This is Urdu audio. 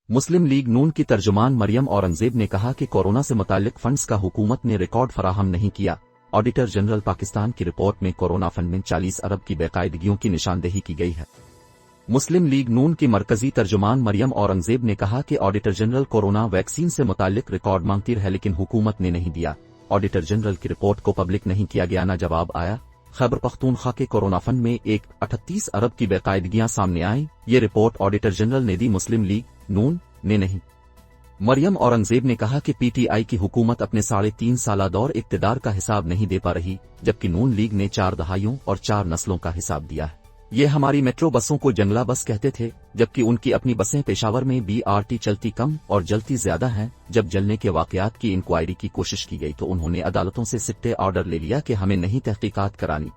مسلم لیگ نون کی ترجمان مریم اورنگزیب نے کہا کہ کورونا سے متعلق فنڈز کا حکومت نے ریکارڈ فراہم نہیں کیا۔ آڈیٹر جنرل پاکستان کی رپورٹ میں کورونا فنڈ میں 40 ارب کی بے قاعدگیوں کی نشاندہی کی گئی ہے۔ مسلم لیگ نون کی مرکزی ترجمان مریم اورنگزیب نے کہا کہ آڈیٹر جنرل کورونا ویکسین سے متعلق ریکارڈ مانگتی رہے لیکن حکومت نے نہیں دیا۔ آڈیٹر جنرل کی رپورٹ کو پبلک نہیں کیا گیا، نہ جواب آیا۔ خیبر پختونخوا کے کورونا فنڈ میں 38 ارب کی بے قاعدگیاں سامنے آئیں۔ یہ رپورٹ آڈیٹر جنرل نے دی، مسلم لیگ نون نے نہیں۔ مریم اورنگزیب نے کہا کہ پی ٹی آئی کی حکومت اپنے 3.5 سالہ دور اقتدار کا حساب نہیں دے پا رہی، جبکہ نون لیگ نے 4 دہائیوں اور 4 نسلوں کا حساب دیا ہے۔ یہ ہماری میٹرو بسوں کو جنگلہ بس کہتے تھے، جبکہ ان کی اپنی بسیں پشاور میں BRT چلتی کم اور جلتی زیادہ ہیں۔ جب جلنے کے واقعات کی انکوائری کی کوشش کی گئی تو انہوں نے عدالتوں سے سٹے آرڈر لے لیا کہ ہمیں نہیں تحقیقات کرانی۔